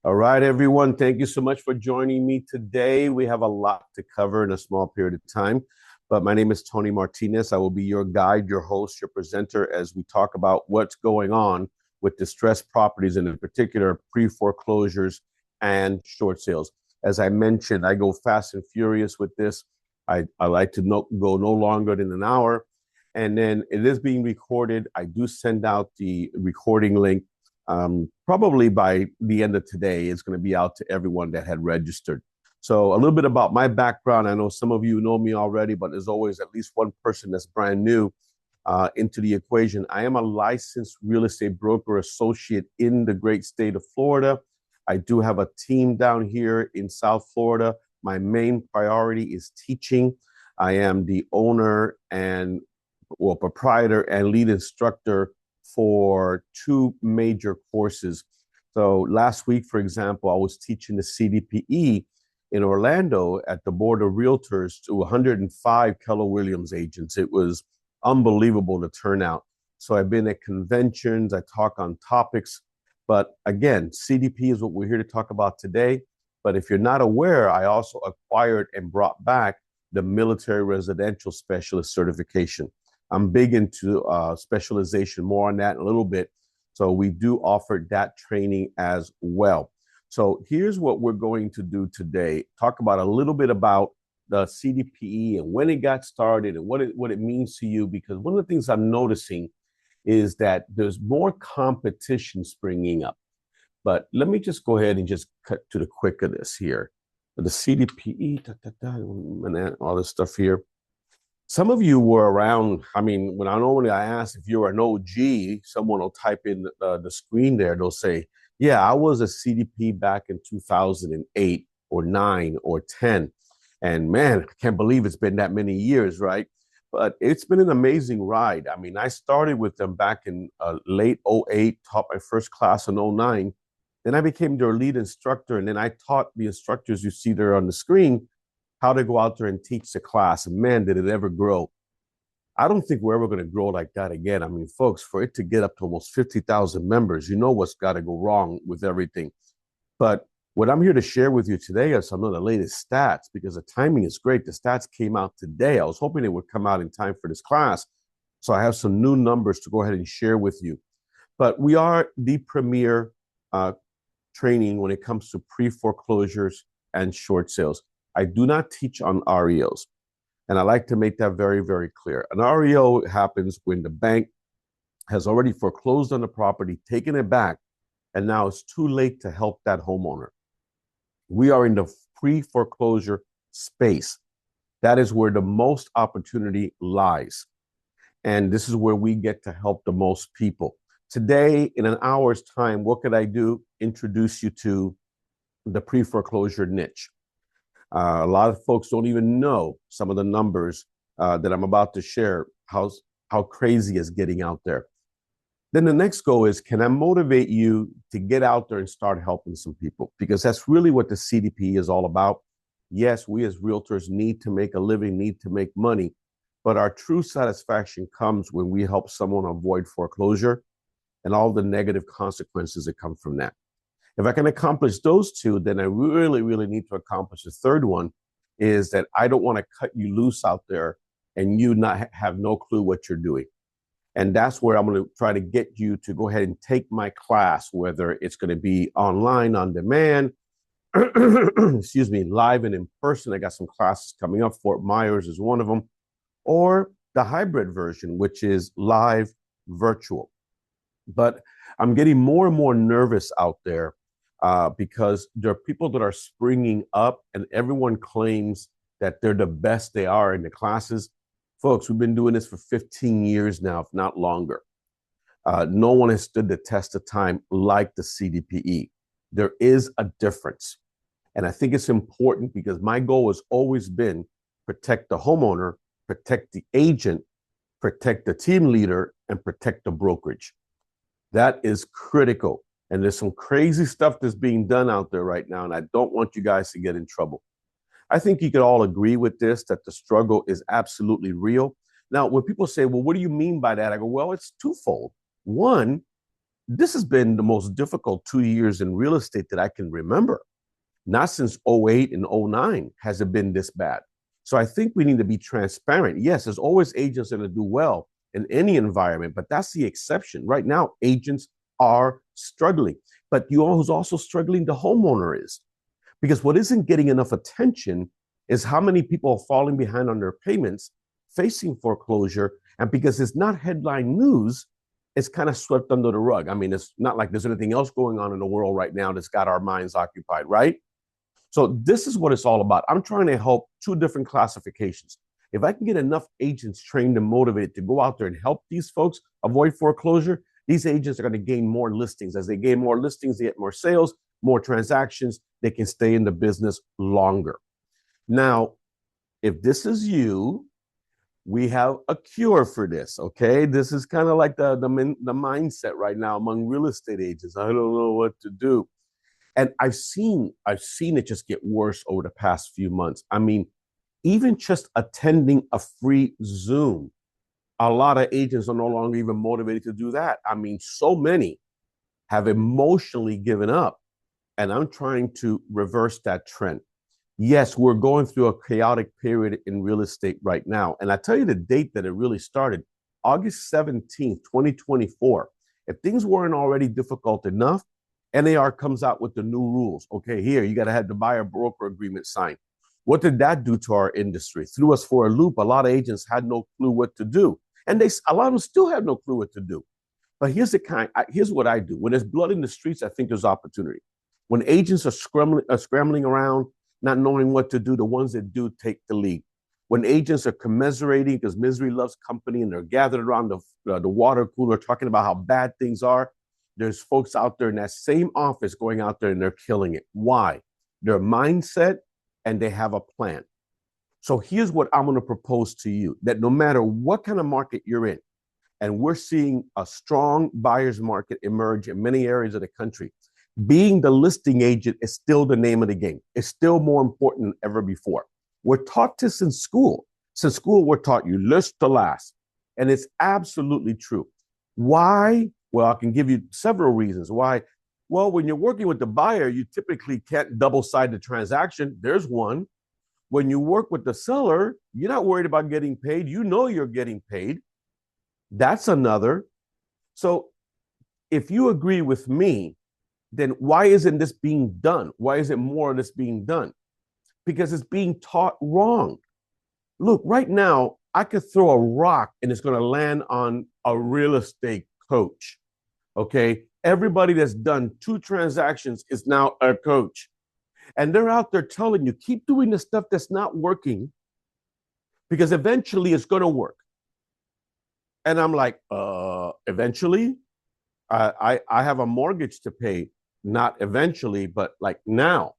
All right, everyone. Thank you so much for joining me today. We have a lot to cover in a small period of time, but my name is Tony Martinez. I will be your guide, your host, your presenter as we talk about what's going on with distressed properties and in particular pre-foreclosures and short sales. As I mentioned, I go fast and furious with this. I like to go no longer than an hour. And then it is being recorded. I do send out the recording link probably by the end of today. It's going to be out to everyone that had registered. So a little bit about my background. I know some of you know me already, but there's always at least one person that's brand new into the equation. I am a licensed real estate broker associate in the great state of Florida. I do have a team down here in South Florida. My main priority is teaching. I am the owner and proprietor and lead instructor for two major courses. So last week, for example, I was teaching the CDPE in Orlando at the Board of Realtors to 105 Keller Williams agents. It was unbelievable the turnout. So I've been at conventions, I talk on topics, but again, CDP is what we're here to talk about today. But if you're not aware, I also acquired and brought back the military residential specialist certification. I'm big into specialization, more on that in a little bit. So we do offer that training as well. So here's what we're going to do today. Talk about a little bit about the CDPE and when it got started and what it means to you. Because one of the things I'm noticing is that there's more competition springing up. But let me just go ahead and just cut to the quick of this here. The CDPE, all this stuff here. Some of you were around. I mean, when I ask if you're an OG, someone will type in the screen there. They'll say, yeah, I was a CDP back in 2008 or 9 or 10. And man, I can't believe it's been that many years, right? But it's been an amazing ride. I mean, I started with them back in late 08, taught my first class in 09. Then I became their lead instructor. And then I taught the instructors you see there on the screen how to go out there and teach the class. And man, did it ever grow. I don't think we're ever going to grow like that again. I mean, folks, for it to get up to almost 50,000 members, you know what's got to go wrong with everything. But what I'm here to share with you today are some of the latest stats because the timing is great. The stats came out today. I was hoping they would come out in time for this class. So I have some new numbers to go ahead and share with you. But we are the premier training when it comes to pre-foreclosures and short sales. I do not teach on REOs. And I like to make that very, very clear. An REO happens when the bank has already foreclosed on the property, taken it back, and now it's too late to help that homeowner. We are in the pre-foreclosure space. That is where the most opportunity lies. And this is where we get to help the most people. Today, in an hour's time, what could I do? Introduce you to the pre-foreclosure niche. A lot of folks don't even know some of the numbers that I'm about to share, how crazy is getting out there. Then the next goal is, can I motivate you to get out there and start helping some people? Because that's really what the CDP is all about. Yes, we as realtors need to make a living, need to make money, but our true satisfaction comes when we help someone avoid foreclosure and all the negative consequences that come from that. If I can accomplish those two, then I really, really need to accomplish the third one, is that I don't want to cut you loose out there and you not have no clue what you're doing. And that's where I'm going to try to get you to go ahead and take my class, whether it's going to be online, on demand, excuse me, live and in person. I got some classes coming up. Fort Myers is one of them, or the hybrid version, which is live virtual. But I'm getting more and more nervous out there because there are people that are springing up and everyone claims that they're the best they are in the classes. Folks, we've been doing this for 15 years now, if not longer. No one has stood the test of time like the CDPE. There is a difference. And I think it's important because my goal has always been protect the homeowner, protect the agent, protect the team leader, and protect the brokerage. That is critical. And there's some crazy stuff that's being done out there right now, and I don't want you guys to get in trouble. I think you could all agree with this, that the struggle is absolutely real. Now, when people say, well, what do you mean by that? I go, well, it's twofold. One, this has been the most difficult 2 years in real estate that I can remember. Not since '08 and '09 has it been this bad. So I think we need to be transparent. Yes, there's always agents that do well in any environment, but that's the exception. Right now, agents are struggling. But you know who's also struggling? The homeowner is. Because what isn't getting enough attention is how many people are falling behind on their payments, facing foreclosure. And because it's not headline news, it's kind of swept under the rug. I mean, it's not like there's anything else going on in the world right now that's got our minds occupied, right? So this is what it's all about. I'm trying to help two different classifications. If I can get enough agents trained and motivated to go out there and help these folks avoid foreclosure, these agents are going to gain more listings. As they gain more listings, they get more sales, more transactions. They can stay in the business longer. Now, if this is you, we have a cure for this. Okay, this is kind of like the mindset right now among real estate agents. I don't know what to do. And I've seen it just get worse over the past few months. I mean, even just attending a free Zoom, a lot of agents are no longer even motivated to do that. I mean, so many have emotionally given up. And I'm trying to reverse that trend. Yes, we're going through a chaotic period in real estate right now. And I tell you the date that it really started, August 17th, 2024. If things weren't already difficult enough, NAR comes out with the new rules. Okay, here, you got to have the buyer broker agreement signed. What did that do to our industry? Threw us for a loop. A lot of agents had no clue what to do. And a lot of them still have no clue what to do. But here's what I do. When there's blood in the streets, I think there's opportunity. When agents are scrambling around, not knowing what to do, the ones that do take the lead. When agents are commiserating because misery loves company and they're gathered around the water cooler talking about how bad things are, there's folks out there in that same office going out there and they're killing it. Why? Their mindset and they have a plan. So here's what I'm going to propose to you, that no matter what kind of market you're in, and we're seeing a strong buyer's market emerge in many areas of the country, being the listing agent is still the name of the game. It's still more important than ever before. We're taught this in school. Since school, we're taught you list to last. And it's absolutely true. Why? Well, I can give you several reasons why. Well, when you're working with the buyer, you typically can't double-side the transaction. There's one. When you work with the seller, you're not worried about getting paid. You know you're getting paid. That's another. So if you agree with me, then why isn't this being done? Why isn't more of this being done? Because it's being taught wrong. Look, right now, I could throw a rock and it's going to land on a real estate coach. Okay. Everybody that's done 2 transactions is now a coach. And they're out there telling you, keep doing the stuff that's not working because eventually it's going to work. And I'm like, eventually? I have a mortgage to pay, not eventually, but like now.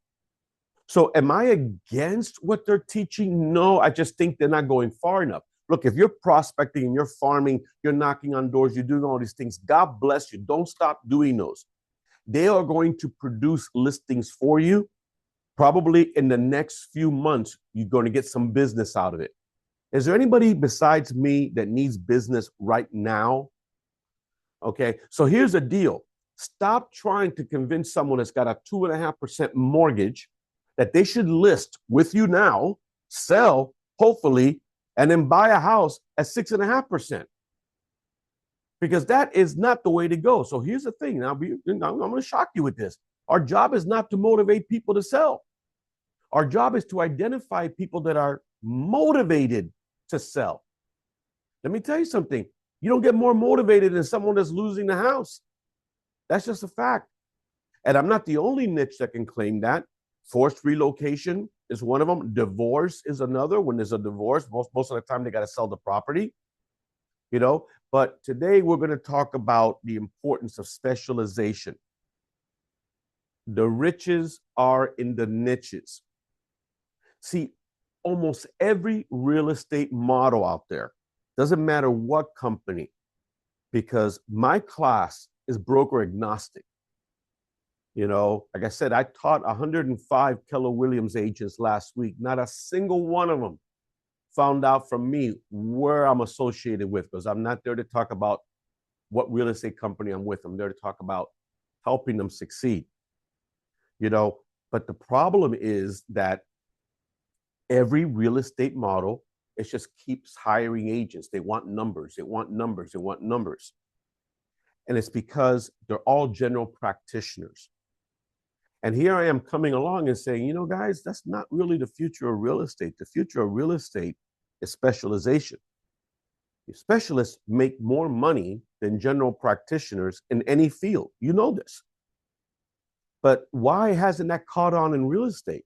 So am I against what they're teaching? No, I just think they're not going far enough. Look, if you're prospecting and you're farming, you're knocking on doors, you're doing all these things, God bless you. Don't stop doing those. They are going to produce listings for you. Probably in the next few months, you're going to get some business out of it. Is there anybody besides me that needs business right now? Okay, so here's the deal. Stop trying to convince someone that's got a 2.5% mortgage that they should list with you now, sell, hopefully, and then buy a house at 6.5%. Because that is not the way to go. So here's the thing. Now, I'm going to shock you with this. Our job is not to motivate people to sell. Our job is to identify people that are motivated to sell. Let me tell you something. You don't get more motivated than someone that's losing the house. That's just a fact. And I'm not the only niche that can claim that. Forced relocation is one of them. Divorce is another. When there's a divorce, most of the time they got to sell the property, you know. But today we're going to talk about the importance of specialization. The riches are in the niches. See, almost every real estate model out there, doesn't matter what company, because my class is broker agnostic. You know, like I said, I taught 105 Keller Williams agents last week. Not a single one of them found out from me where I'm associated with, because I'm not there to talk about what real estate company I'm with. I'm there to talk about helping them succeed, you know. But the problem is that every real estate model, it just keeps hiring agents. They want numbers, they want numbers, they want numbers. And it's because they're all general practitioners. And here I am coming along and saying, you know, guys, that's not really the future of real estate. The future of real estate is specialization. Specialists make more money than general practitioners in any field. You know this. But why hasn't that caught on in real estate?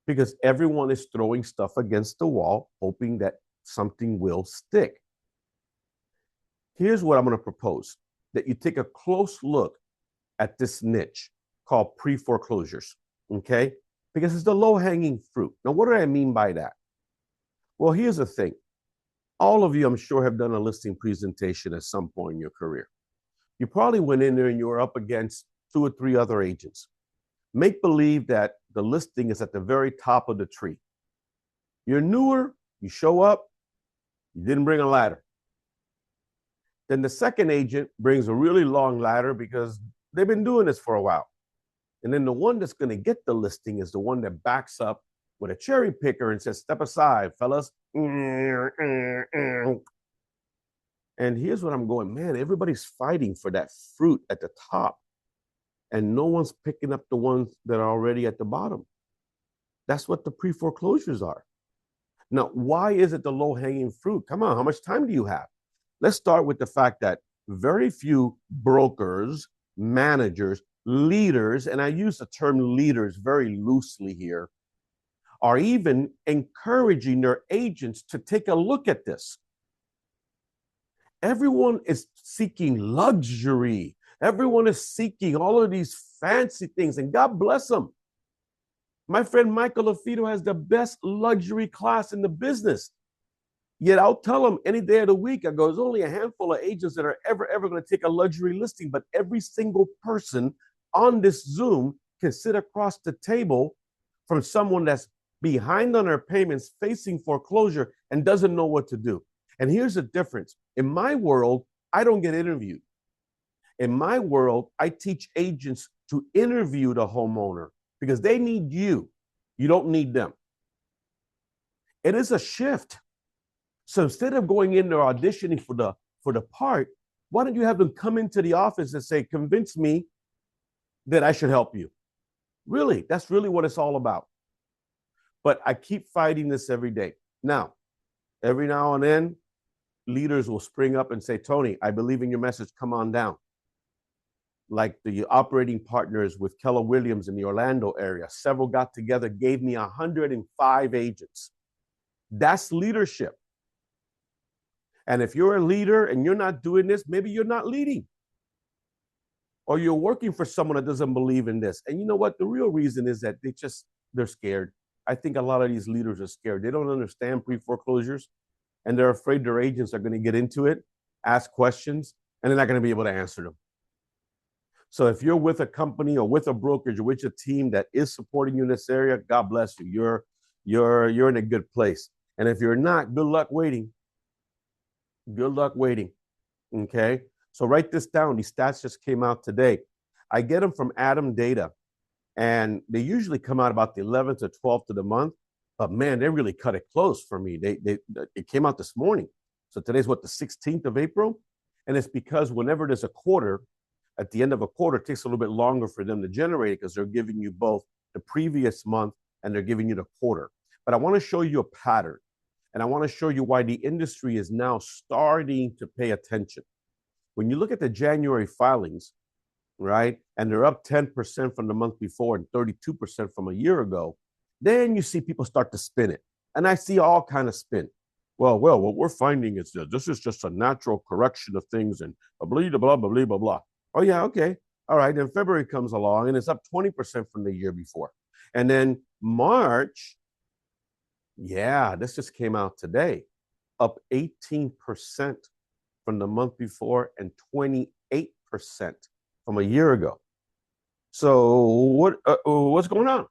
Because everyone is throwing stuff against the wall, hoping that something will stick. Here's what I'm going to propose, that you take a close look at this niche called pre-foreclosures, okay? Because it's the low-hanging fruit. Now, what do I mean by that? Well, here's the thing. All of you, I'm sure, have done a listing presentation at some point in your career. You probably went in there and you were up against 2 or 3 other agents. Make believe that the listing is at the very top of the tree. You're newer, you show up, you didn't bring a ladder. Then the second agent brings a really long ladder because they've been doing this for a while. And then the one that's going to get the listing is the one that backs up with a cherry picker and says, step aside, fellas. And here's what I'm going, man, everybody's fighting for that fruit at the top. And no one's picking up the ones that are already at the bottom. That's what the pre-foreclosures are. Now, why is it the low-hanging fruit? Come on, how much time do you have? Let's start with the fact that very few brokers, managers, leaders, and I use the term leaders very loosely here, are even encouraging their agents to take a look at this. Everyone is seeking luxury. Everyone is seeking all of these fancy things, and God bless them. My friend Michael LaFido has the best luxury class in the business. Yet I'll tell him any day of the week, I go, there's only a handful of agents that are ever going to take a luxury listing, but every single person on this Zoom can sit across the table from someone that's behind on their payments, facing foreclosure, and doesn't know what to do. And here's the difference. In my world, I don't get interviewed. In my world, I teach agents to interview the homeowner because they need you. You don't need them. It is a shift. So instead of going in there auditioning for the part, why don't you have them come into the office and say, convince me that I should help you? Really, that's really what it's all about. But I keep fighting this every day. Now, every now and then, leaders will spring up and say, Tony, I believe in your message, come on down. Like the operating partners with Keller Williams in the Orlando area, several got together, gave me 105 agents. That's leadership. And if you're a leader and you're not doing this, maybe you're not leading. Or you're working for someone that doesn't believe in this. And you know what? The real reason is that they're scared. I think a lot of these leaders are scared. They don't understand pre-foreclosures, and they're afraid their agents are going to get into it, ask questions, and they're not going to be able to answer them. So if you're with a company or with a brokerage or with a team that is supporting you in this area, God bless you. You're in a good place. And if you're not, good luck waiting. Good luck waiting. Okay? So write this down. These stats just came out today. I get them from Adam Data, and they usually come out about the 11th or 12th of the month. But man, they really cut it close for me. It came out this morning. So today's what, the 16th of April? And it's because whenever there's a quarter, at the end of a quarter, it takes a little bit longer for them to generate it because they're giving you both the previous month and they're giving you the quarter. But I want to show you a pattern, and I want to show you why the industry is now starting to pay attention. When you look at the January filings, right, and they're up 10% from the month before and 32% from a year ago, then you see people start to spin it. And I see all kind of spin. Well, what we're finding is that this is just a natural correction of things and blah, blah, blah, blah, blah, blah. Oh, yeah, okay. All right. Then February comes along and it's up 20% from the year before. And then March, yeah, this just came out today, up 18% from the month before and 28% from a year ago. So what's going on?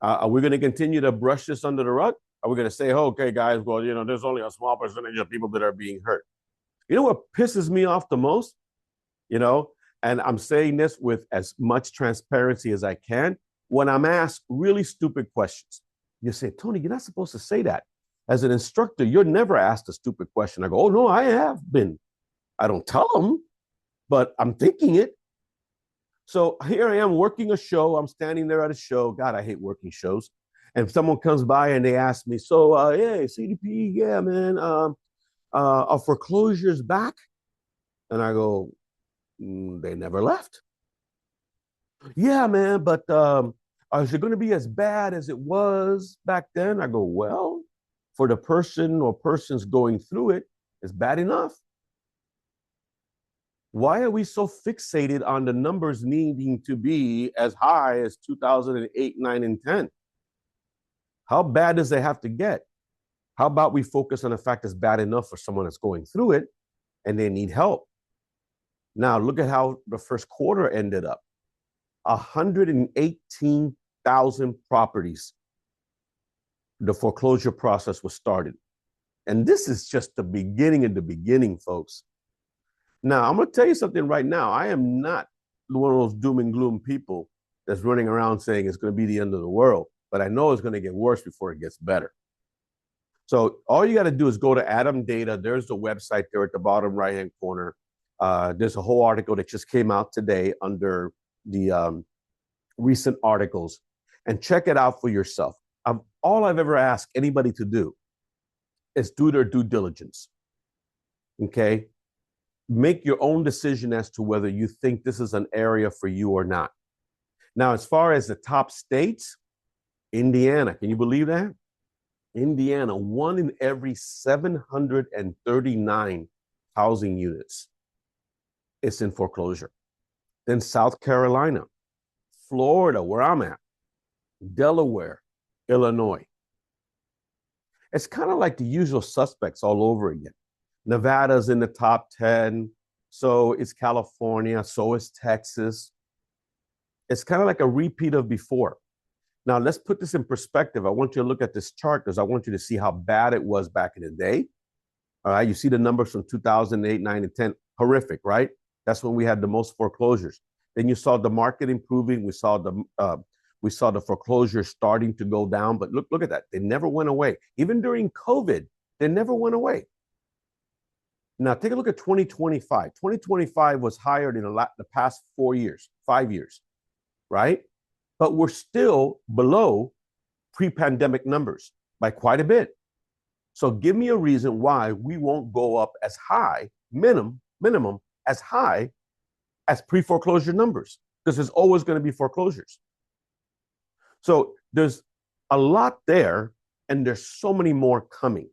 Are we going to continue to brush this under the rug? Are we going to say, oh, okay, guys, well, there's only a small percentage of people that are being hurt? You know what pisses me off the most? You know, and I'm saying this with as much transparency as I can. When I'm asked really stupid questions, you say, Tony, you're not supposed to say that. As an instructor, you're never asked a stupid question. I go, oh, no, I have been. I don't tell them, but I'm thinking it. So here I am working a show. I'm standing there at a show. God, I hate working shows. And someone comes by and they ask me, so, hey, CDPE, yeah, man, are foreclosures back? And I go, they never left. Yeah, man, but is it going to be as bad as it was back then? I go, well, for the person or persons going through it, it's bad enough. Why are we so fixated on the numbers needing to be as high as 2008, 9, and 10? How bad does it have to get? How about we focus on the fact it's bad enough for someone that's going through it and they need help? Now, look at how the first quarter ended up. 118,000 properties. The foreclosure process was started. And this is just the beginning of the beginning, folks. Now, I'm going to tell you something right now. I am not one of those doom and gloom people that's running around saying it's going to be the end of the world, but I know it's going to get worse before it gets better. So all you got to do is go to Adam Data. There's the website there at the bottom right-hand corner. There's a whole article that just came out today under the recent articles, and check it out for yourself. All I've ever asked anybody to do is do their due diligence. Okay? Make your own decision as to whether you think this is an area for you or not. Now, as far as the top states, Indiana, can you believe that? Indiana, 1 in every 739 housing units is in foreclosure. Then South Carolina, Florida, where I'm at, Delaware, Illinois. It's kind of like the usual suspects all over again. Nevada's in the top 10. So is California. So is Texas. It's kind of like a repeat of before. Now, let's put this in perspective. I want you to look at this chart because I want you to see how bad it was back in the day. All right. You see the numbers from 2008, 9, and 10. Horrific, right? That's when we had the most foreclosures. Then you saw the market improving. We saw the foreclosures starting to go down. But look at that. They never went away. Even during COVID, they never went away. Now, take a look at 2025. 2025 was higher than the past 4 years, 5 years, right? But we're still below pre-pandemic numbers by quite a bit. So give me a reason why we won't go up as high, minimum, as high as pre-foreclosure numbers, because there's always going to be foreclosures. So there's a lot there, and there's so many more coming.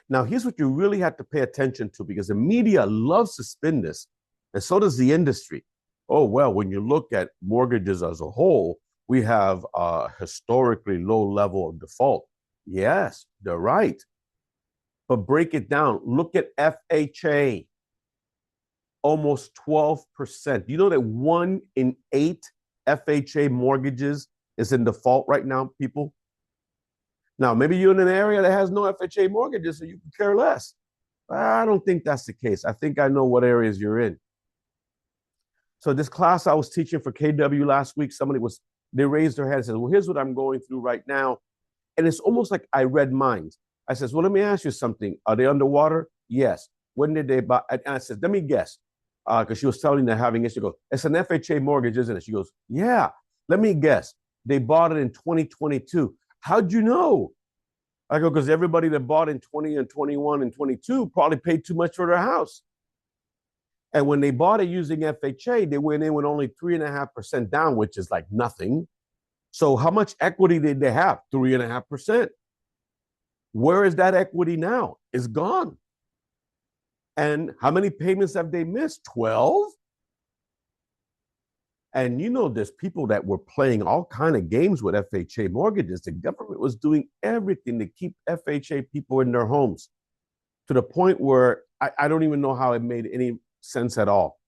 Now, here's what you really have to pay attention to, because the media loves to spin this, and so does the industry. Oh, well, when you look at mortgages as a whole, we have a historically low level of default. Yes, they're right. But break it down. Look at FHA. Almost 12%. You know that 1 in 8 FHA mortgages is in default right now, people? Now, maybe you're in an area that has no FHA mortgages, so you can care less. I don't think that's the case. I think I know what areas you're in. So this class I was teaching for KW last week, they raised their hand and said, well, here's what I'm going through right now. And it's almost like I read minds. I said, well, let me ask you something. Are they underwater? Yes. When did they buy? And I said, let me guess. Because she was telling me they're having it. She goes, it's an FHA mortgage, isn't it? She goes, yeah. Let me guess. They bought it in 2022. How'd you know? I go, because everybody that bought in 20 and 21 and 22 probably paid too much for their house. And when they bought it using FHA, they went in with only 3.5% down, which is like nothing. So how much equity did they have? 3.5%. Where is that equity now? It's gone. And how many payments have they missed? 12? And you know, there's people that were playing all kind of games with FHA mortgages. The government was doing everything to keep FHA people in their homes, to the point where I don't even know how it made any sense at all.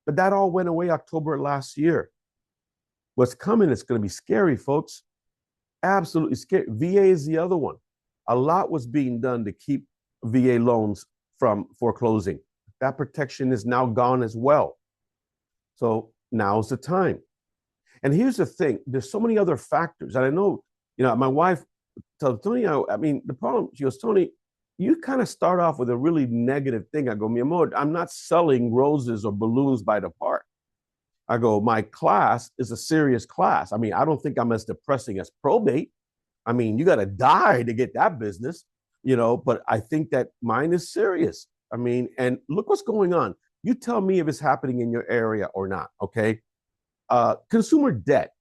But that all went away October last year. What's coming is going to be scary, folks. Absolutely scary. VA is the other one. A lot was being done to keep VA loans from foreclosing. That protection is now gone as well. So now's the time. And here's the thing, there's so many other factors. And I know, my wife tells Tony, I mean, the problem, she goes, Tony, you kind of start off with a really negative thing. I go, mi amor, I'm not selling roses or balloons by the park. I go, my class is a serious class. I mean, I don't think I'm as depressing as probate. I mean, you got to die to get that business, but I think that mine is serious. I mean, and look what's going on. You tell me if it's happening in your area or not, okay? Consumer debt,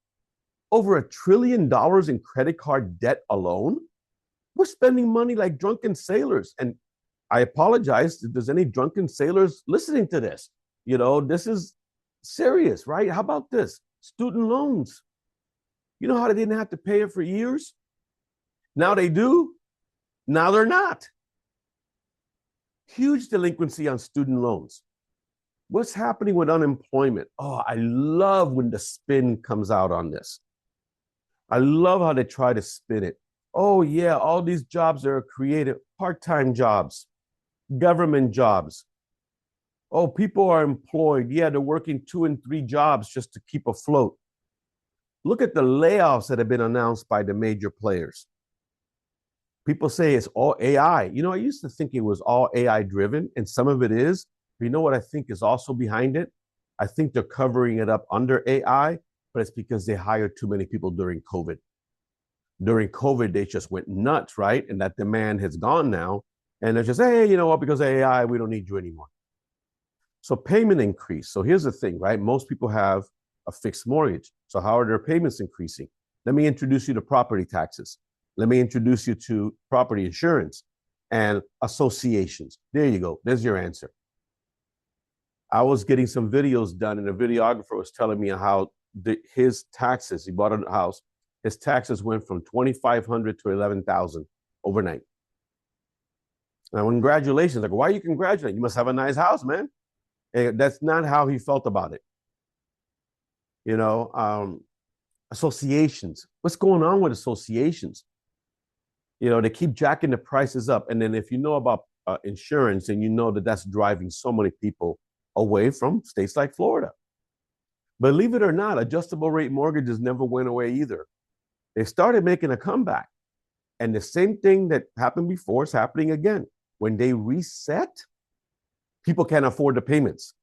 over $1 trillion in credit card debt alone. We're spending money like drunken sailors. And I apologize if there's any drunken sailors listening to this. This is serious, right? How about this? Student loans. You know how they didn't have to pay it for years? Now they do. Now they're not. Huge delinquency on student loans. What's happening with unemployment? Oh, I love when the spin comes out on this. I love how they try to spin it. Oh, yeah, all these jobs are created, part-time jobs, government jobs. Oh, people are employed. Yeah, they're working 2 and 3 jobs just to keep afloat. Look at the layoffs that have been announced by the major players. People say it's all AI. I used to think it was all AI driven, and some of it is. But you know what I think is also behind it? I think they're covering it up under AI, but it's because they hired too many people during COVID. During COVID, they just went nuts, right? And that demand has gone now. And they're just, hey, you know what? Because of AI, we don't need you anymore. So payment increase. So here's the thing, right? Most people have a fixed mortgage. So how are their payments increasing? Let me introduce you to property taxes. Let me introduce you to property insurance and associations. There you go. There's your answer. I was getting some videos done, and the videographer was telling me how his taxes, he bought a house, his taxes went from $2,500 to $11,000 overnight. Now, congratulations. Like, why are you congratulating? You must have a nice house, man. And that's not how he felt about it. Associations. What's going on with associations? They keep jacking the prices up. And then if you know about insurance, and you know that that's driving so many people away from states like Florida. Believe it or not, adjustable rate mortgages never went away either. They started making a comeback. And the same thing that happened before is happening again. When they reset, people can't afford the payments.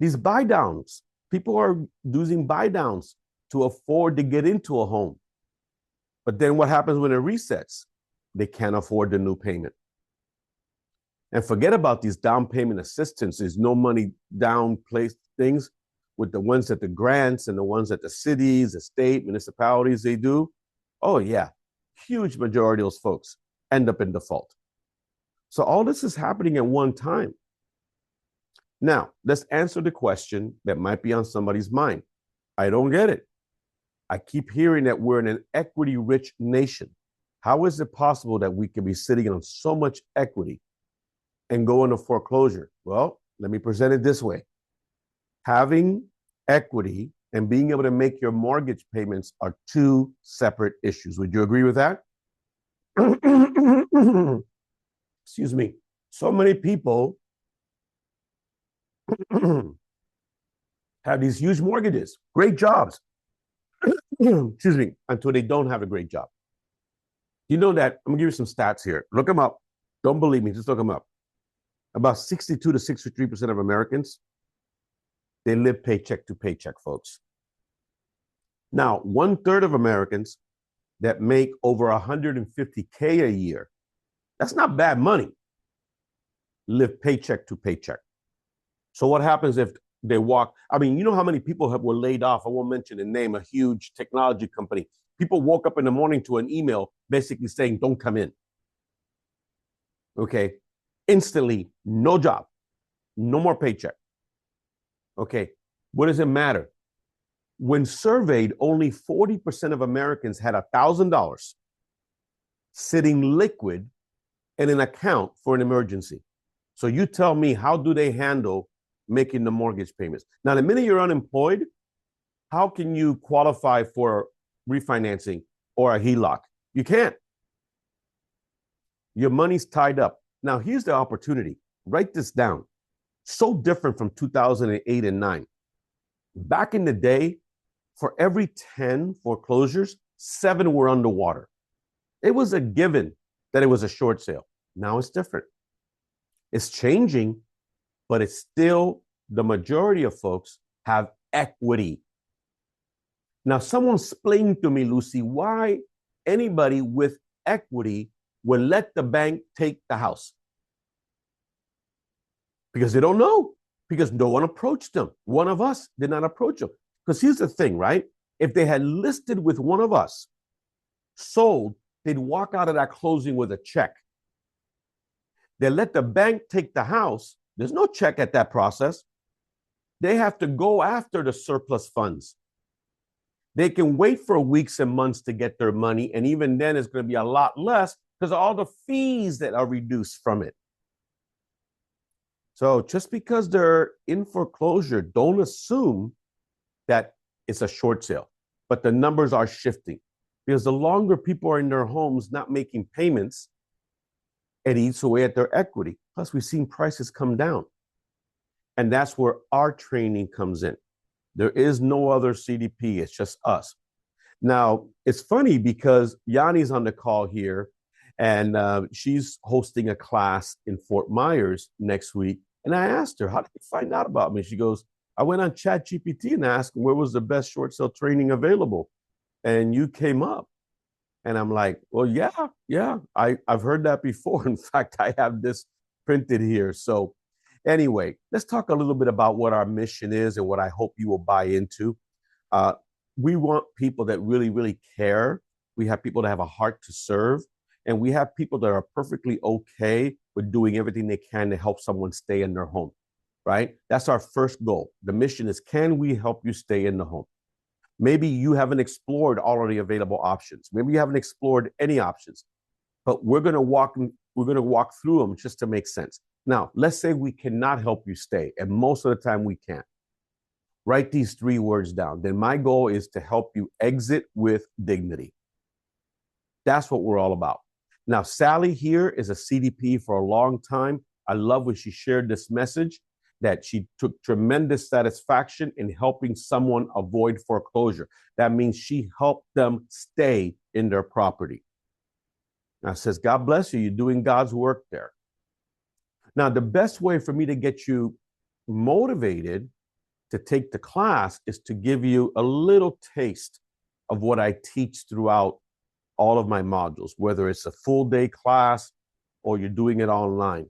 These buy downs, people are using buy downs to afford to get into a home. But then what happens when it resets? They can't afford the new payment. And forget about these down payment assistance. There's no money down place things with the ones that the grants and the ones that the cities, the state, municipalities, they do. Oh, yeah. Huge majority of those folks end up in default. So all this is happening at one time. Now, let's answer the question that might be on somebody's mind. I don't get it. I keep hearing that we're in an equity-rich nation. How is it possible that we can be sitting on so much equity and go into foreclosure? Well, let me present it this way. Having equity and being able to make your mortgage payments are 2 separate issues. Would you agree with that? Excuse me. So many people have these huge mortgages, great jobs, excuse me, until they don't have a great job. You know that, I'm gonna give you some stats here. Look them up. Don't believe me, just look them up. About 62 to 63% of Americans, they live paycheck to paycheck, folks. Now, 1/3 of Americans that make over 150K a year, that's not bad money, live paycheck to paycheck. So what happens if they walk? I mean, you know how many people were laid off? I won't mention the name, a huge technology company. People woke up in the morning to an email basically saying, don't come in. Okay. Instantly, no job, no more paycheck. Okay. What does it matter? When surveyed, only 40% of Americans had $1,000 sitting liquid in an account for an emergency. So you tell me, how do they handle making the mortgage payments? Now, the minute you're unemployed, how can you qualify for refinancing or a HELOC? You can't. Your money's tied up. Now, here's the opportunity. Write this down. So different from 2008 and 9. Back in the day, for every 10 foreclosures, 7 were underwater. It was a given that it was a short sale. Now it's different. It's changing, but it's still the majority of folks have equity. Now, someone explain to me, Lucy, why anybody with equity will let the bank take the house. Because they don't know, because no one approached them. One of us did not approach them. Because here's the thing, right? If they had listed with one of us, sold, they'd walk out of that closing with a check. They let the bank take the house. There's no check at that process. They have to go after the surplus funds. They can wait for weeks and months to get their money, and even then it's going to be a lot less because of all the fees that are reduced from it. So just because they're in foreclosure, don't assume that it's a short sale, but the numbers are shifting because the longer people are in their homes not making payments, it eats away at their equity. Plus, we've seen prices come down. And that's where our training comes in. There is no other CDP. It's just us. Now, it's funny because Yanni's on the call here, and she's hosting a class in Fort Myers next week. And I asked her, how did you find out about me? She goes, I went on ChatGPT and asked where was the best short sale training available. And you came up. And I'm like, well, yeah, I've heard that before. In fact, I have this printed here. So anyway, let's talk a little bit about what our mission is and what I hope you will buy into. We want people that really, really care. We have people that have a heart to serve. And we have people that are perfectly okay with doing everything they can to help someone stay in their home, right? That's our first goal. The mission is, can we help you stay in the home? Maybe you haven't explored all of the available options. Maybe you haven't explored any options, but we're going to walk through them just to make sense. Now, let's say we cannot help you stay, and most of the time we can't. Write these 3 words down. Then my goal is to help you exit with dignity. That's what we're all about. Now, Sally here is a CDP for a long time. I love when she shared this message, that she took tremendous satisfaction in helping someone avoid foreclosure. That means she helped them stay in their property. Now, says, God bless you. You're doing God's work there. Now, the best way for me to get you motivated to take the class is to give you a little taste of what I teach throughout all of my modules, whether it's a full day class or you're doing it online.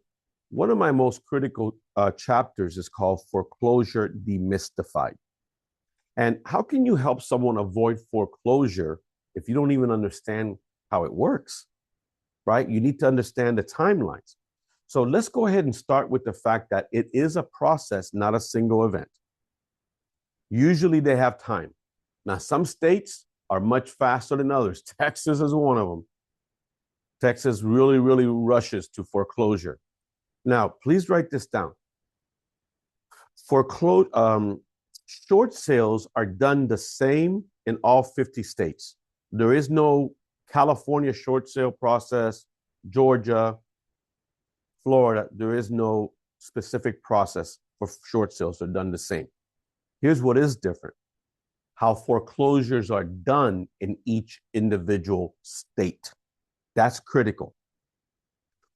One of my most critical chapters is called Foreclosure Demystified. And how can you help someone avoid foreclosure if you don't even understand how it works, right? You need to understand the timelines. So let's go ahead and start with the fact that it is a process, not a single event. Usually they have time. Now, some states are much faster than others. Texas is one of them. Texas really, really rushes to foreclosure. Now, please write this down. Short sales are done the same in all 50 states. There is no California short sale process, Georgia, Florida. There is no specific process for short sales. They're done the same. Here's what is different: how foreclosures are done in each individual state. That's critical.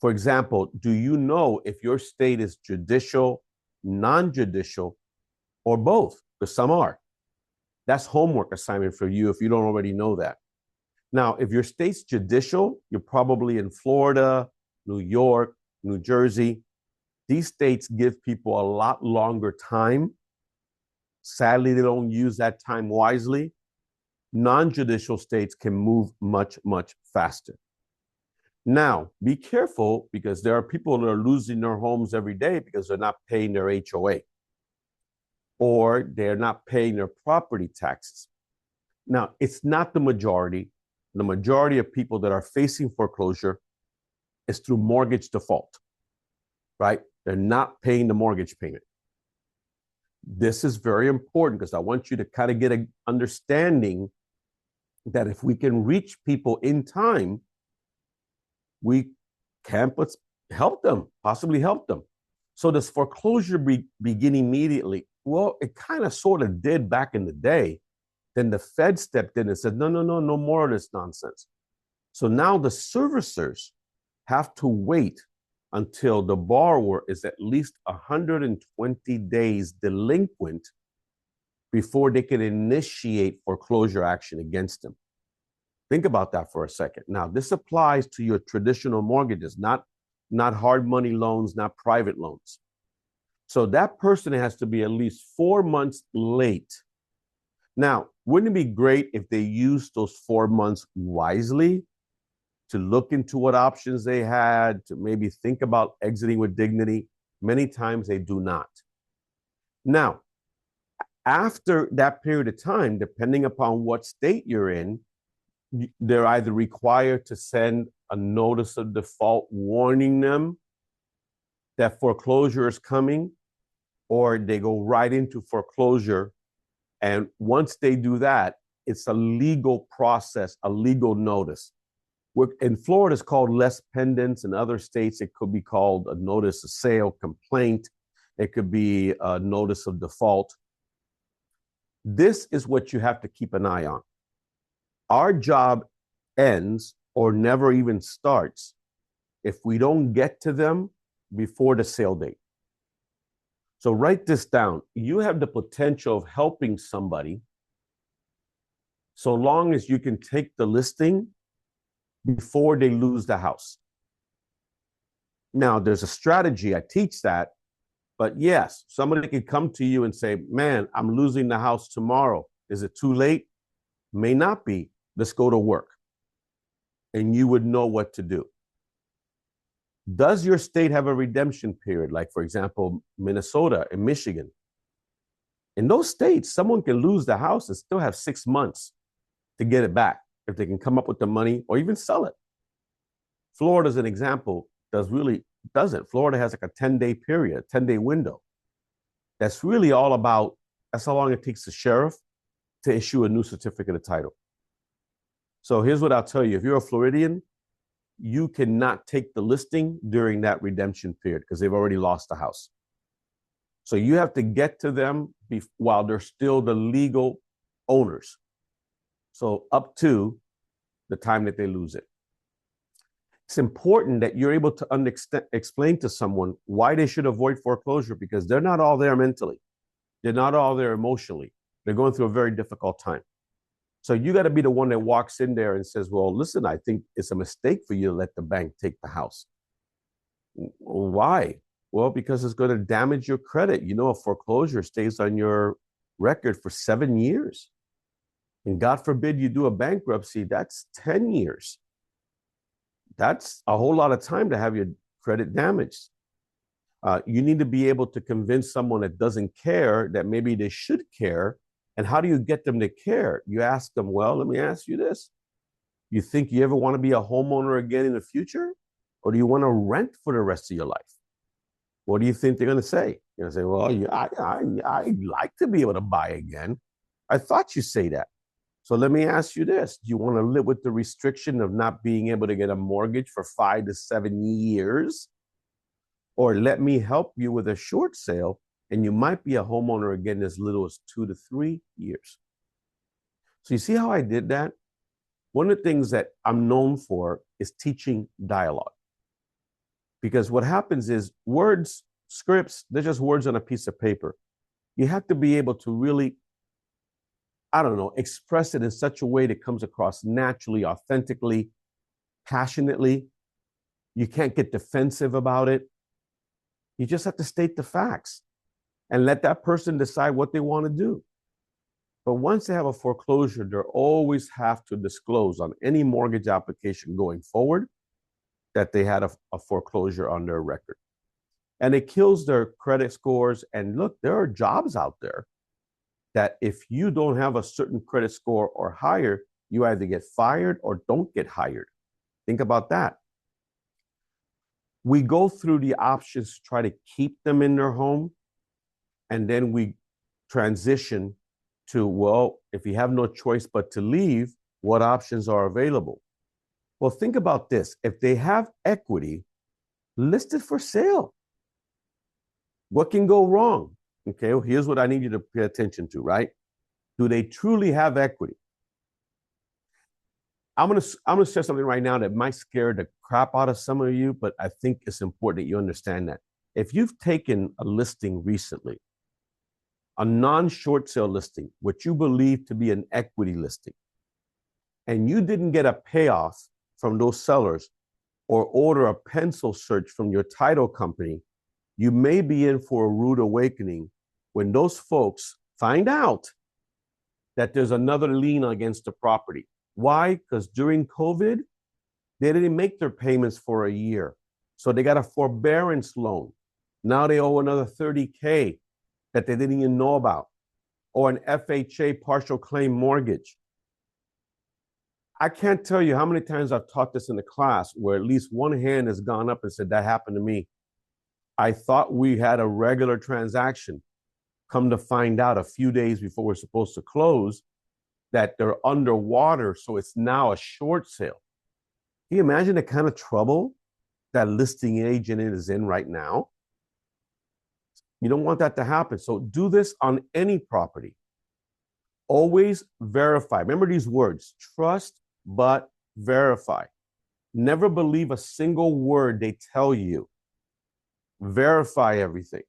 For example, do you know if your state is judicial, non-judicial, or both? Because some are. That's homework assignment for you if you don't already know that. Now, if your state's judicial, you're probably in Florida, New York, New Jersey. These states give people a lot longer time. Sadly, they don't use that time wisely. Non-judicial states can move much, much faster. Now, be careful, because there are people that are losing their homes every day because they're not paying their HOA or they're not paying their property taxes. Now, it's not the majority. The majority of people that are facing foreclosure is through mortgage default, right? They're not paying the mortgage payment. This is very important because I want you to kind of get an understanding that if we can reach people in time, we can put help them, possibly help them. So does foreclosure begin immediately? Well, it kind of sort of did back in the day. Then the Fed stepped in and said, no, no, no, no more of this nonsense. So now the servicers have to wait until the borrower is at least 120 days delinquent before they can initiate foreclosure action against them. Think about that for a second. Now, this applies to your traditional mortgages, not hard money loans, not private loans. So that person has to be at least 4 months late. Now, wouldn't it be great if they used those 4 months wisely to look into what options they had, to maybe think about exiting with dignity? Many times they do not. Now, after that period of time, depending upon what state you're in, they're either required to send a notice of default warning them that foreclosure is coming, or they go right into foreclosure. And once they do that, it's a legal process, a legal notice. In Florida, it's called les pendens. In other states, it could be called a notice of sale, complaint. It could be a notice of default. This is what you have to keep an eye on. Our job ends or never even starts if we don't get to them before the sale date. So write this down. You have the potential of helping somebody so long as you can take the listing before they lose the house. Now, there's a strategy. I teach that. But yes, somebody can come to you and say, man, I'm losing the house tomorrow. Is it too late? May not be. Let's go to work. And you would know what to do. Does your state have a redemption period? Like, for example, Minnesota and Michigan. In those states, someone can lose the house and still have 6 months to get it back if they can come up with the money or even sell it. Florida, as an example, doesn't. Florida has like a 10-day period, 10-day window. That's really all about, that's how long it takes the sheriff to issue a new certificate of title. So here's what I'll tell you. If you're a Floridian, you cannot take the listing during that redemption period because they've already lost the house. So you have to get to them while they're still the legal owners. So up to the time that they lose it. It's important that you're able to explain to someone why they should avoid foreclosure, because they're not all there mentally. They're not all there emotionally. They're going through a very difficult time. So you got to be the one that walks in there and says, well, listen, I think it's a mistake for you to let the bank take the house. Why? Well, because it's going to damage your credit. You know, a foreclosure stays on your record for 7 years. And God forbid you do a bankruptcy, that's 10 years. That's a whole lot of time to have your credit damaged. You need to be able to convince someone that doesn't care that maybe they should care. And how do you get them to care? You ask them, well, let me ask you this. You think you ever want to be a homeowner again in the future? Or do you want to rent for the rest of your life? What do you think they're going to say? You're going to say, well, I'd like to be able to buy again. I thought you'd say that. So let me ask you this. Do you want to live with the restriction of not being able to get a mortgage for 5 to 7 years? Or let me help you with a short sale, and you might be a homeowner again as little as 2 to 3 years. So you see how I did that? One of the things that I'm known for is teaching dialogue. Because what happens is words, scripts, they're just words on a piece of paper. You have to be able to really, express it in such a way that comes across naturally, authentically, passionately. You can't get defensive about it. You just have to state the facts and let that person decide what they want to do. But once they have a foreclosure, they always have to disclose on any mortgage application going forward that they had a foreclosure on their record. And it kills their credit scores. And look, there are jobs out there that if you don't have a certain credit score or higher, you either get fired or don't get hired. Think about that. We go through the options to try to keep them in their home, and then we transition to, well, if you have no choice but to leave, what options are available? Well, think about this. If they have equity, listed for sale. What can go wrong? Okay, well, here's what I need you to pay attention to, right? Do they truly have equity? I'm gonna share something right now that might scare the crap out of some of you, but I think it's important that you understand that. If you've taken a listing recently, a non-short sale listing, what you believe to be an equity listing, and you didn't get a payoff from those sellers or order a pencil search from your title company, you may be in for a rude awakening when those folks find out that there's another lien against the property. Why? Because during COVID, they didn't make their payments for a year. So they got a forbearance loan. Now they owe another $30K that they didn't even know about, or an FHA partial claim mortgage. I can't tell you how many times I've taught this in the class where at least one hand has gone up and said, that happened to me. I thought we had a regular transaction. Come to find out a few days before we're supposed to close that they're underwater, so it's now a short sale. Can you imagine the kind of trouble that listing agent is in right now? You don't want that to happen. So do this on any property. Always verify. Remember these words: trust but verify. Never believe a single word they tell you. Verify everything.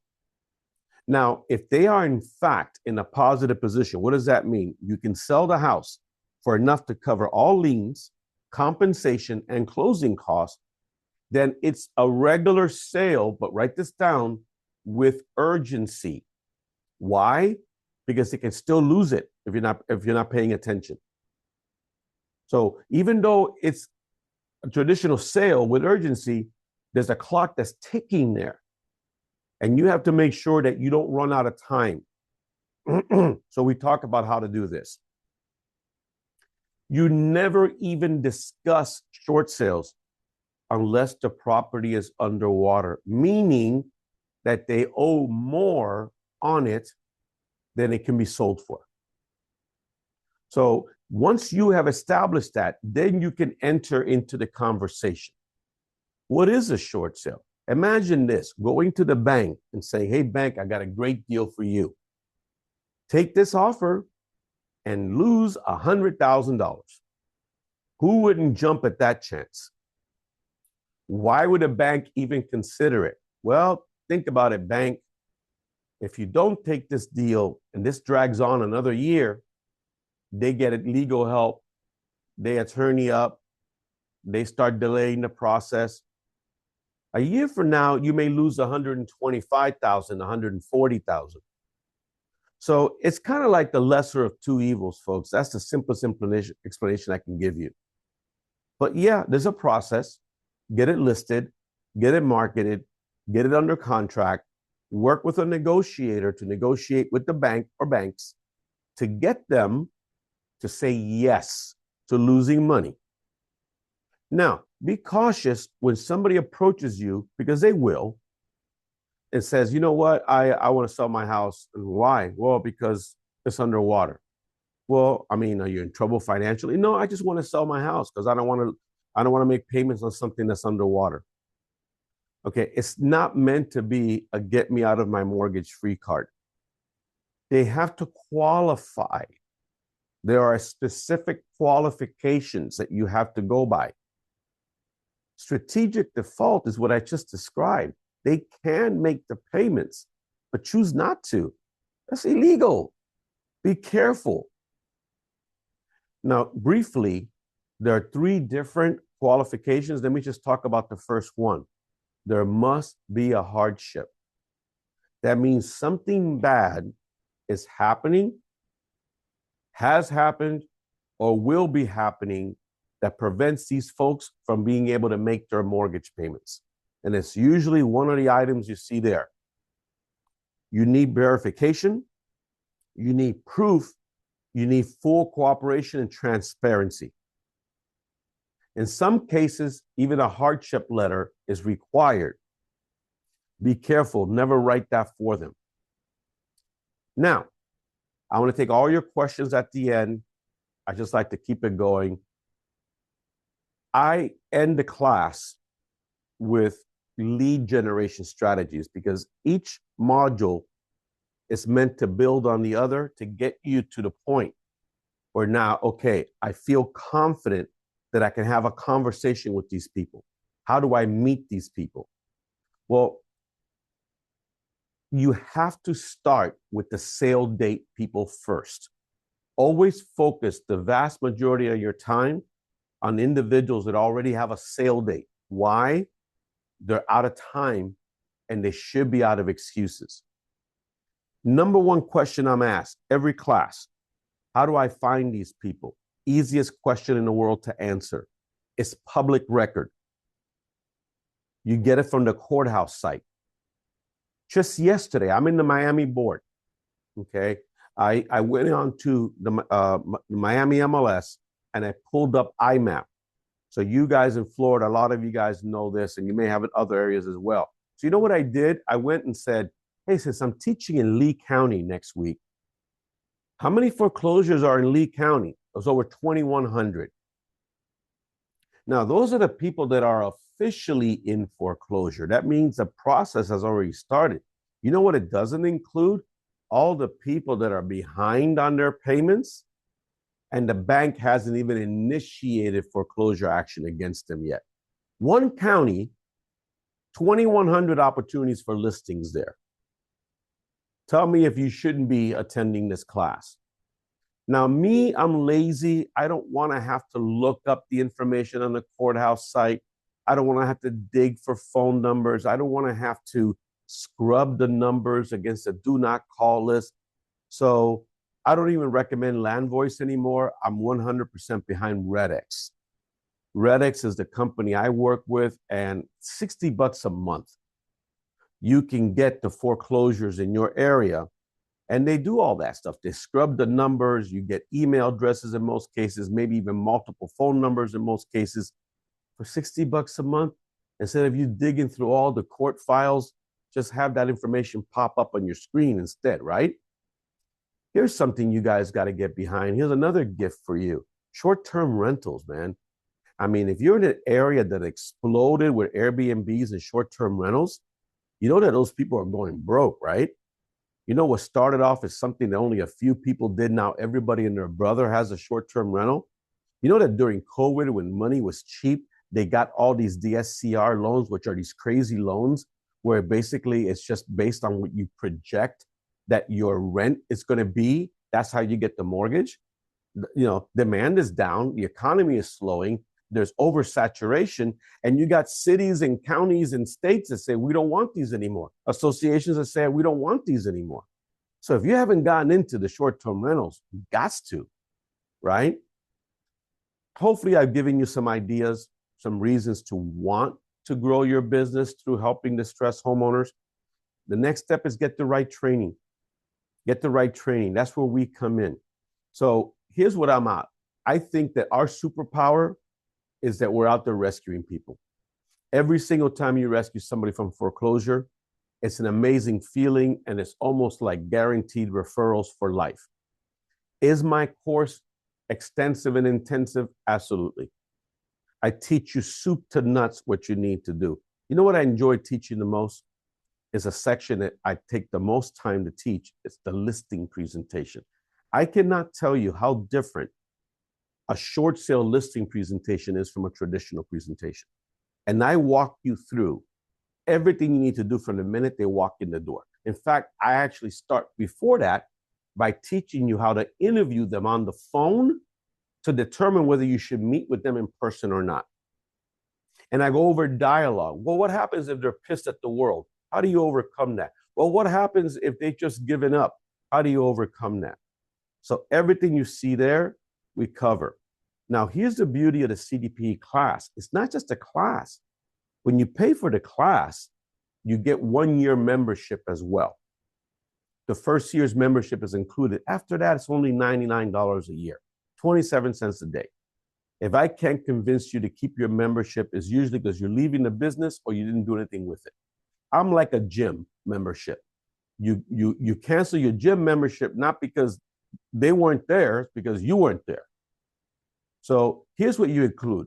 Now, if they are in fact in a positive position, what does that mean? You can sell the house for enough to cover all liens, compensation, and closing costs. Then it's a regular sale, but write this down, with urgency. Why? Because they can still lose it if you're not paying attention. So even though it's a traditional sale with urgency, there's a clock that's ticking there. And you have to make sure that you don't run out of time. So we talk about how to do this. You never even discuss short sales unless the property is underwater, meaning that they owe more on it than it can be sold for. So once you have established that, then you can enter into the conversation. What is a short sale? Imagine this: going to the bank and saying, hey, bank, I got a great deal for you. Take this offer and lose $100,000. Who wouldn't jump at that chance? Why would a bank even consider it? Well, think about it, bank. If you don't take this deal and this drags on another year, they get it legal help, they attorney up, they start delaying the process. A year from now, you may lose $125,000, $140,000. So it's kind of like the lesser of two evils, folks. That's the simplest explanation I can give you. But yeah, there's a process. Get it listed, get it marketed, get it under contract, work with a negotiator to negotiate with the bank or banks to get them to say yes to losing money. Now, be cautious when somebody approaches you, because they will, and says, you know what, I want to sell my house. And why? Well, because it's underwater. Well, I mean, are you in trouble financially? No, I just want to sell my house because I don't want to make payments on something that's underwater. Okay, it's not meant to be a get me out of my mortgage free card. They have to qualify. There are specific qualifications that you have to go by. Strategic default is what I just described. They can make the payments, but choose not to. That's illegal. Be careful. Now, briefly, there are 3 different qualifications. Let me just talk about the first one. There must be a hardship. That means something bad is happening, has happened, or will be happening that prevents these folks from being able to make their mortgage payments. And it's usually one of the items you see there. You need verification, you need proof, you need full cooperation and transparency. In some cases, even a hardship letter is required. Be careful, never write that for them. Now, I want to take all your questions at the end. I just like to keep it going. I end the class with lead generation strategies, because each module is meant to build on the other to get you to the point where now, okay, I feel confident that I can have a conversation with these people. How do I meet these people? Well, you have to start with the sale date people first. Always focus the vast majority of your time on individuals that already have a sale date. Why? They're out of time and they should be out of excuses. Number one question I'm asked every class: how do I find these people? Easiest question in the world to answer. It's public record. You get it from the courthouse site. Just yesterday, I'm in the Miami board. Okay. I went on to the Miami MLS and I pulled up IMAP. So you guys in Florida, a lot of you guys know this, and you may have it in other areas as well. So you know what I did? I went and said, hey, since I'm teaching in Lee County next week, how many foreclosures are in Lee County? It was over 2,100. Now, those are the people that are officially in foreclosure. That means the process has already started. You know what it doesn't include? All the people that are behind on their payments, and the bank hasn't even initiated foreclosure action against them yet. One county, 2,100 opportunities for listings there. Tell me if you shouldn't be attending this class. Now, me, I'm lazy. I don't want to have to look up the information on the courthouse site. I don't want to have to dig for phone numbers. I don't want to have to scrub the numbers against a do not call list. So I don't even recommend Land Voice anymore. I'm 100% behind RedX. RedX is the company I work with, and $60 a month, you can get the foreclosures in your area. And they do all that stuff. They scrub the numbers. You get email addresses in most cases, maybe even multiple phone numbers in most cases. For $60 a month, instead of you digging through all the court files, just have that information pop up on your screen instead, right? Here's something you guys got to get behind. Here's another gift for you. Short-term rentals, man. I mean, if you're in an area that exploded with Airbnbs and short-term rentals, you know that those people are going broke, right? You know what started off as something that only a few people did, now everybody and their brother has a short-term rental? You know that during COVID, when money was cheap, they got all these DSCR loans, which are these crazy loans where basically it's just based on what you project that your rent is going to be. That's how you get the mortgage. You know, demand is down, the economy is slowing, there's oversaturation, and you got cities and counties and states that say, we don't want these anymore. Associations that say, we don't want these anymore. So if you haven't gotten into the short-term rentals, you got to, right? Hopefully I've given you some ideas, some reasons to want to grow your business through helping distressed homeowners. The next step is get the right training. Get the right training. That's where we come in. So here's what I'm at. I think that our superpower is that we're out there rescuing people. Every single time you rescue somebody from foreclosure, it's an amazing feeling, and it's almost like guaranteed referrals for life. Is my course extensive and intensive? Absolutely. I teach you soup to nuts what you need to do. You know what I enjoy teaching the most? Is a section that I take the most time to teach. It's the listing presentation. I cannot tell you how different a short sale listing presentation is from a traditional presentation. And I walk you through everything you need to do from the minute they walk in the door. In fact, I actually start before that by teaching you how to interview them on the phone to determine whether you should meet with them in person or not. And I go over dialogue. Well, what happens if they're pissed at the world? How do you overcome that? Well, what happens if they've just given up? How do you overcome that? So everything you see there, we cover. Now, here's the beauty of the CDPE class. It's not just a class. When you pay for the class, you get 1 year membership as well. The first year's membership is included. After that, it's only $99 a year, 27 cents a day. If I can't convince you to keep your membership, it's usually because you're leaving the business or you didn't do anything with it. I'm like a gym membership. You cancel your gym membership, not because they weren't there, it's because you weren't there. So here's what you include.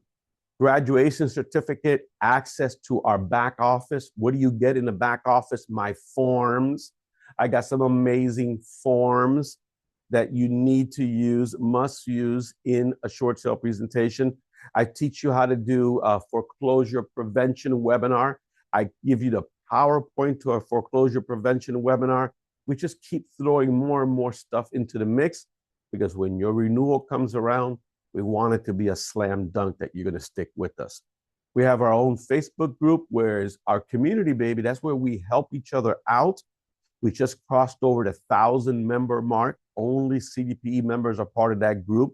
graduation certificate, access to our back office. What do you get in the back office? My forms. I got some amazing forms that you need to use, must use in a short sale presentation. I teach you how to do a foreclosure prevention webinar. I give you the PowerPoint to a foreclosure prevention webinar. We just keep throwing more and more stuff into the mix because when your renewal comes around, we want it to be a slam dunk that you're going to stick with us. We have our own Facebook group, where is our community, baby. That's where we help each other out. We just crossed over the 1,000 member mark. Only CDPE members are part of that group.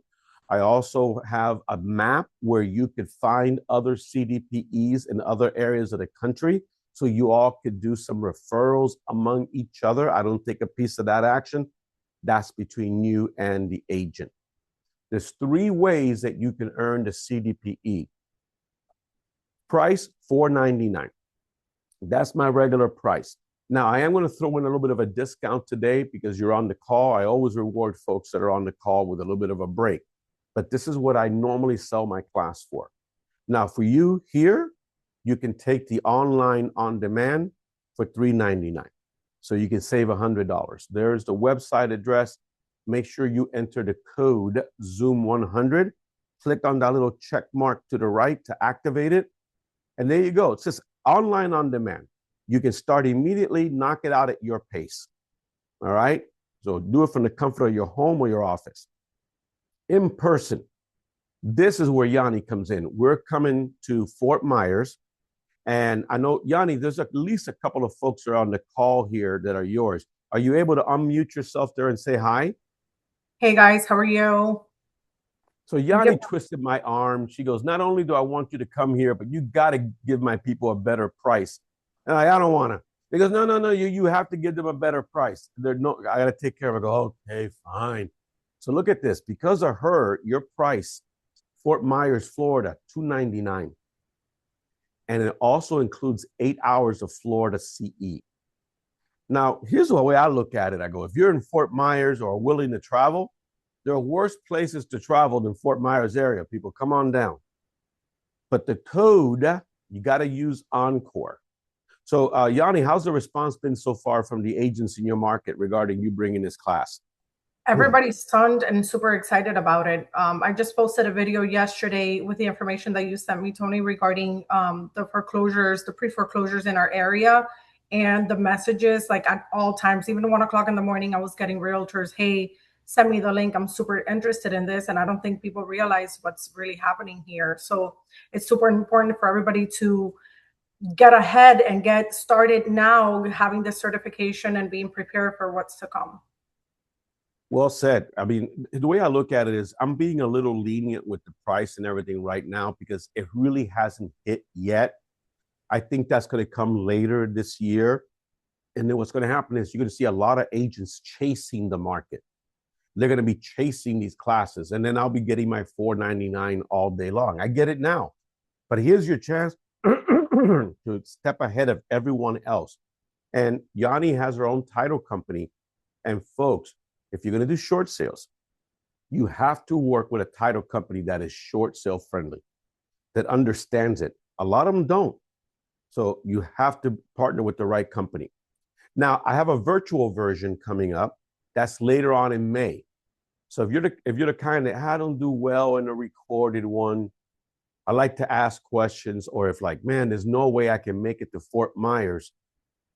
I also have a map where you could find other CDPEs in other areas of the country. So you all could do some referrals among each other. I don't take a piece of that action. That's between you and the agent. There's 3 ways that you can earn the CDPE. Price, $4.99. That's my regular price. Now, I am going to throw in a little bit of a discount today because you're on the call. I always reward folks that are on the call with a little bit of a break. But this is what I normally sell my class for. Now, for you here, you can take the online on demand for $3.99. So you can save $100. There's the website address. Make sure you enter the code Zoom100. Click on that little check mark to the right to activate it. And there you go. It's just online on demand. You can start immediately, knock it out at your pace. All right? So do it from the comfort of your home or your office. In person, this is where Yanni comes in. We're coming to Fort Myers. And I know, Yanni, there's at least a couple of folks that are on the call here that are yours. Are you able to unmute yourself there and say hi? Hey guys, how are you? So Yanni twisted my arm. She goes, not only do I want you to come here, but you got to give my people a better price. And I don't want to. He goes, no, you have to give them a better price. I got to take care of it. I go, okay, fine. So look at this. Because of her, your price, Fort Myers, Florida, $2.99. And it also includes 8 hours of Florida CE. Now, here's the way I look at it. I go, if you're in Fort Myers or willing to travel, there are worse places to travel than Fort Myers area. People, come on down. But the code, you got to use Encore. So, Yanni, how's the response been so far from the agents in your market regarding you bringing this class? Everybody's stunned and super excited about it. I just posted a video yesterday with the information that you sent me, Tony, regarding the foreclosures, the pre-foreclosures in our area, and the messages, like at all times, even at 1 o'clock in the morning, I was getting realtors, hey, send me the link. I'm super interested in this. And I don't think people realize what's really happening here. So it's super important for everybody to get ahead and get started now, having this certification and being prepared for what's to come. Well said. I mean, the way I look at it is I'm being a little lenient with the price and everything right now because it really hasn't hit yet. I think that's going to come later this year. And then what's going to happen is you're going to see a lot of agents chasing the market. They're going to be chasing these classes. And then I'll be getting my $4.99 all day long. I get it now. But here's your chance to step ahead of everyone else. And Yanni has her own title company. And folks, if you're going to do short sales, you have to work with a title company that is short sale friendly, that understands it. A lot of them don't. So you have to partner with the right company. Now, I have a virtual version coming up. That's later on in May. So if you're the kind that I don't do well in a recorded one, I like to ask questions, or if like, man, there's no way I can make it to Fort Myers.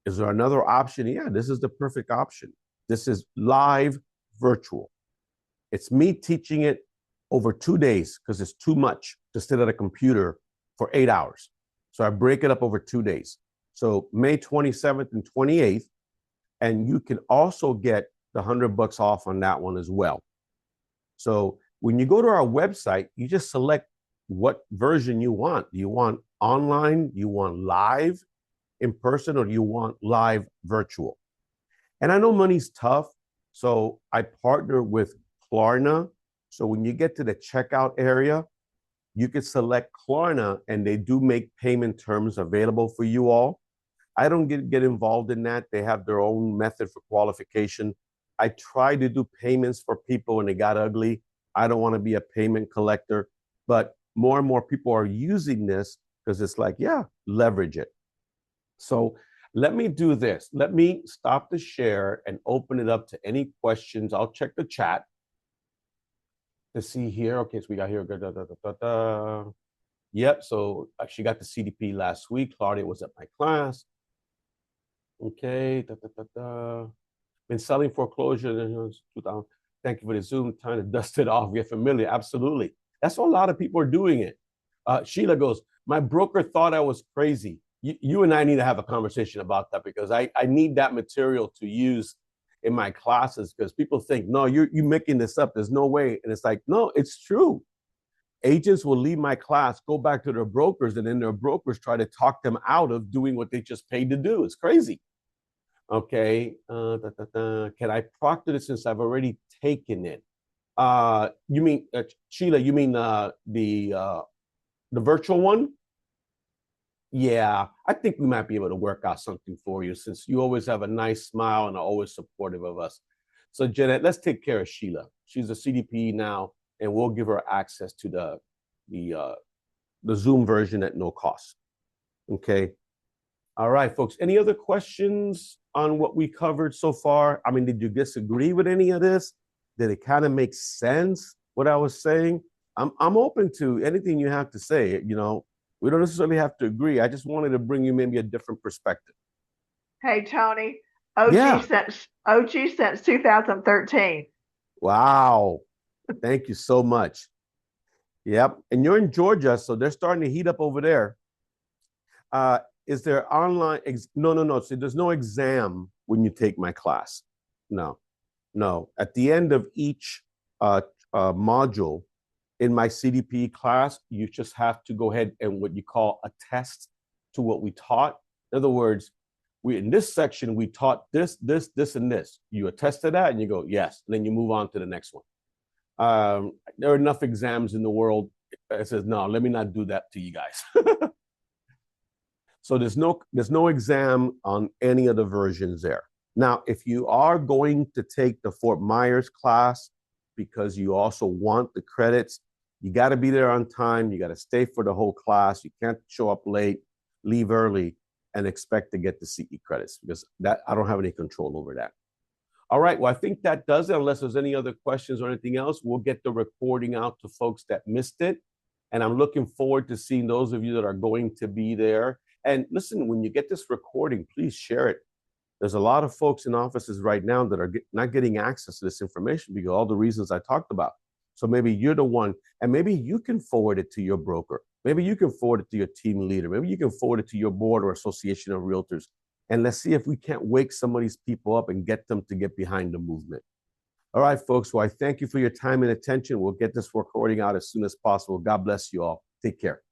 Is there another option? Yeah, this is the perfect option. This is live virtual. It's me teaching it over 2 days because it's too much to sit at a computer for 8 hours. So I break it up over 2 days. So May 27th and 28th, and you can also get the $100 off on that one as well. So when you go to our website, you just select what version you want. Do you want online? Do you want live in person, or do you want live virtual? And I know money's tough, so I partner with Klarna. So when you get to the checkout area, you can select Klarna, and they do make payment terms available for you all. I don't get involved in that. They have their own method for qualification. I try to do payments for people when they got ugly. I don't want to be a payment collector, but more and more people are using this because it's like, yeah, leverage it. So let me do this. Let me stop the share and open it up to any questions. I'll check the chat to see here. Okay, so we got here. Yep, so she got the CDP last week. Claudia was at my class. Okay, been selling foreclosure since 2000. Thank you for the Zoom time to dust it off. Get familiar. Absolutely. That's why a lot of people are doing it. Sheila goes, my broker thought I was crazy. You and I need to have a conversation about that because I need that material to use in my classes because people think, no, you're making this up. There's no way. And it's like, no, it's true. Agents will leave my class, go back to their brokers, and then their brokers try to talk them out of doing what they just paid to do. It's crazy. Okay. Can I proctor this since I've already taken it? You mean Sheila? You mean the virtual one? Yeah, I think we might be able to work out something for you since you always have a nice smile and are always supportive of us. So, Jeanette, let's take care of Sheila. She's a CDP now, and we'll give her access to the the Zoom version at no cost. Okay. All right, folks. Any other questions on what we covered so far? I mean, did you disagree with any of this? Did it kind of make sense what I was saying? I'm open to anything you have to say. You know, we don't necessarily have to agree. I just wanted to bring you maybe a different perspective. Hey, Tony, OG Yeah. since 2013. Wow. Thank you so much. Yep. And you're in Georgia, so they're starting to heat up over there. Is there online? No. So there's no exam when you take my class. No, no. At the end of each module in my CDP class, you just have to go ahead and what you call attest to what we taught. In other words, we in this section we taught this, and this. You attest to that, and you go yes. And then you move on to the next one. There are enough exams in the world. It says no. Let me not do that to you guys. So there's no exam on any of the versions there. Now, if you are going to take the Fort Myers class because you also want the credits, you got to be there on time. You got to stay for the whole class. You can't show up late, leave early, and expect to get the CE credits because that I don't have any control over that. All right. Well, I think that does it. Unless there's any other questions or anything else, we'll get the recording out to folks that missed it. And I'm looking forward to seeing those of you that are going to be there. And listen, when you get this recording, please share it. There's a lot of folks in offices right now that are not getting access to this information because of all the reasons I talked about. So maybe you're the one, and maybe you can forward it to your broker. Maybe you can forward it to your team leader. Maybe you can forward it to your board or association of realtors. And let's see if we can't wake some of these people up and get them to get behind the movement. All right, folks. Well, I thank you for your time and attention. We'll get this recording out as soon as possible. God bless you all. Take care.